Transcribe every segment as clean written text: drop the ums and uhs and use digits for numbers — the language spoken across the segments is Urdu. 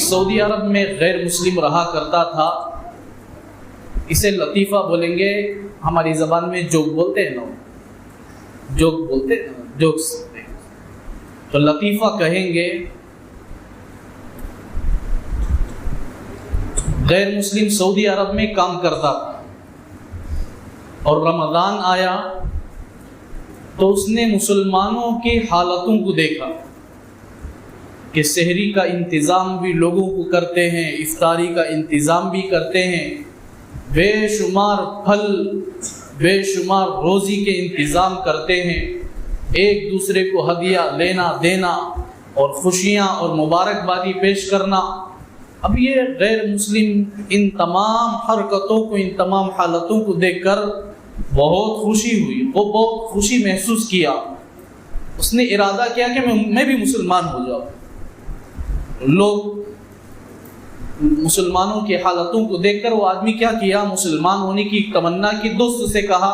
ایک سعودی عرب میں غیر مسلم رہا کرتا تھا. اسے لطیفہ بولیں گے، ہماری زبان میں جوک بولتے ہیں نا، جوک بولتے ہیں نا، جوکس تو لطیفہ کہیں گے. غیر مسلم سعودی عرب میں کام کرتا تھا اور رمضان آیا تو اس نے مسلمانوں کی حالتوں کو دیکھا کہ سحری کا انتظام بھی لوگوں کو کرتے ہیں، افطاری کا انتظام بھی کرتے ہیں، بے شمار پھل، بے شمار روزی کے انتظام کرتے ہیں، ایک دوسرے کو ہدیہ لینا دینا اور خوشیاں اور مبارکبادی پیش کرنا. اب یہ غیر مسلم ان تمام حرکتوں کو، ان تمام حالتوں کو دیکھ کر بہت خوشی ہوئی، وہ بہت خوشی محسوس کیا. اس نے ارادہ کیا کہ میں بھی مسلمان ہو جاؤں. لوگ مسلمانوں کی حالتوں کو دیکھ کر وہ آدمی کیا کیا، مسلمان ہونے کی تمنا کی، دوست سے کہا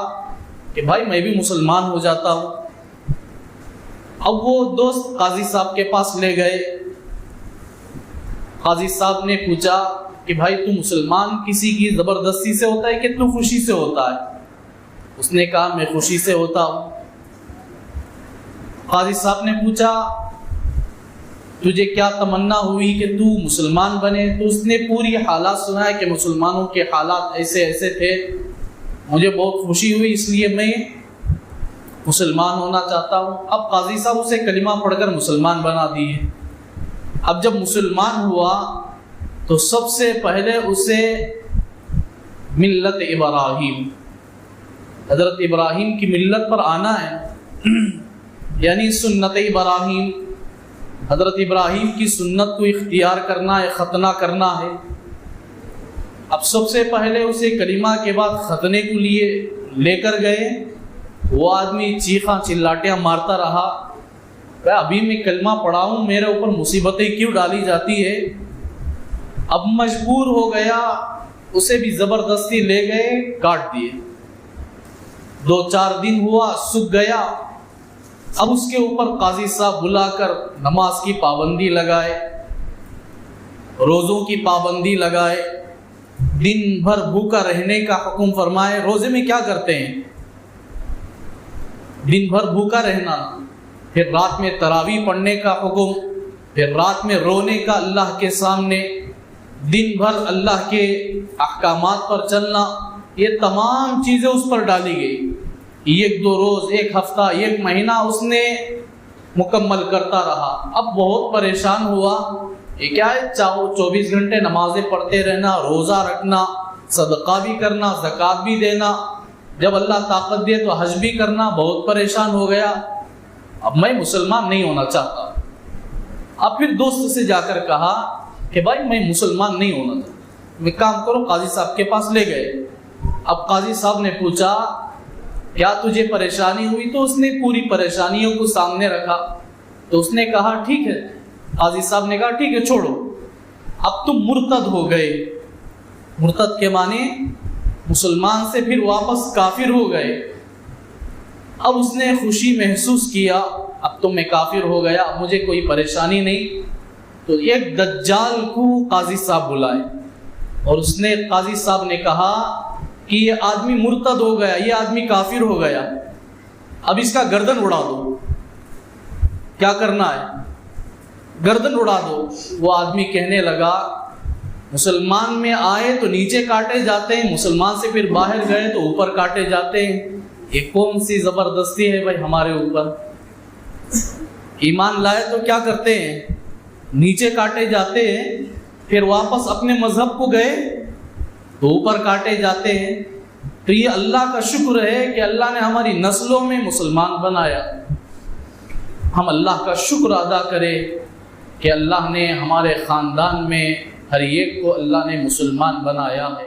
کہ بھائی میں بھی مسلمان ہو جاتا ہوں. اب وہ دوست قاضی صاحب کے پاس لے گئے. قاضی صاحب نے پوچھا کہ بھائی تو مسلمان کسی کی زبردستی سے ہوتا ہے کہ تو خوشی سے ہوتا ہے؟ اس نے کہا میں خوشی سے ہوتا ہوں. قاضی صاحب نے پوچھا تجھے کیا تمنا ہوئی کہ تو مسلمان بنے؟ تو اس نے پوری حالات سنائے کہ مسلمانوں کے حالات ایسے ایسے تھے، مجھے بہت خوشی ہوئی اس لیے میں مسلمان ہونا چاہتا ہوں. اب قاضی صاحب اسے کلمہ پڑھ کر مسلمان بنا دیے. اب جب مسلمان ہوا تو سب سے پہلے اسے ملت ابراہیم، حضرت ابراہیم کی ملت پر آنا ہے، یعنی سنت ابراہیم، حضرت ابراہیم کی سنت کو اختیار کرنا ہے، ختنہ کرنا ہے. اب سب سے پہلے اسے کلمہ کے بعد ختنے کو لے کر گئے. وہ آدمی چیخاں چلاٹیاں مارتا رہا، ابھی میں کلمہ پڑھا ہوں، میرے اوپر مصیبتیں کیوں ڈالی جاتی ہے؟ اب مجبور ہو گیا، اسے بھی زبردستی لے گئے، کاٹ دیے. 2-4 دن ہوا، سوکھ گیا. اب اس کے اوپر قاضی صاحب بلا کر نماز کی پابندی لگائے، روزوں کی پابندی لگائے، دن بھر بھوکا رہنے کا حکم فرمائے. روزے میں کیا کرتے ہیں؟ دن بھر بھوکا رہنا، پھر رات میں تراویح پڑھنے کا حکم، پھر رات میں رونے کا اللہ کے سامنے، دن بھر اللہ کے احکامات پر چلنا. یہ تمام چیزیں اس پر ڈالی گئی. 1-2 روز، 1 ہفتہ، 1 مہینہ اس نے مکمل کرتا رہا. اب بہت پریشان ہوا. یہ کیا ہے، 24 گھنٹے نمازیں پڑھتے رہنا، روزہ رکھنا، صدقہ بھی کرنا، زکوٰۃ بھی دینا، جب اللہ طاقت دے تو حج بھی کرنا. بہت پریشان ہو گیا. اب میں مسلمان نہیں ہونا چاہتا. اب پھر دوست سے جا کر کہا کہ بھائی میں مسلمان نہیں ہونا چاہتا، میں کام کرو. قاضی صاحب کے پاس لے گئے. اب قاضی صاحب نے پوچھا کیا تجھے پریشانی ہوئی؟ تو اس نے پوری پریشانیوں کو سامنے رکھا. تو اس نے کہا ٹھیک ہے. قاضی صاحب نے کہا ٹھیک ہے چھوڑو، اب تم مرتد ہو گئے. مرتد کے معنی مسلمان سے پھر واپس کافر ہو گئے. اب اس نے خوشی محسوس کیا، اب تو میں کافر ہو گیا، اب مجھے کوئی پریشانی نہیں. تو ایک دجال کو قاضی صاحب بلائے اور اس نے قاضی صاحب نے کہا کہ یہ آدمی مرتد ہو گیا، یہ آدمی کافر ہو گیا، اب اس کا گردن اڑا دو. کیا کرنا ہے؟ گردن اڑا دو. وہ آدمی کہنے لگا مسلمان میں آئے تو نیچے کاٹے جاتے ہیں، مسلمان سے پھر باہر گئے تو اوپر کاٹے جاتے ہیں. یہ کون سی زبردستی ہے بھائی ہمارے اوپر؟ ایمان لائے تو کیا کرتے ہیں؟ نیچے کاٹے جاتے ہیں، پھر واپس اپنے مذہب کو گئے تو اوپر کاٹے جاتے ہیں. تو یہ اللہ کا شکر ہے کہ اللہ نے ہماری نسلوں میں مسلمان بنایا. ہم اللہ کا شکر ادا کریں کہ اللہ نے ہمارے خاندان میں ہر ایک کو اللہ نے مسلمان بنایا ہے.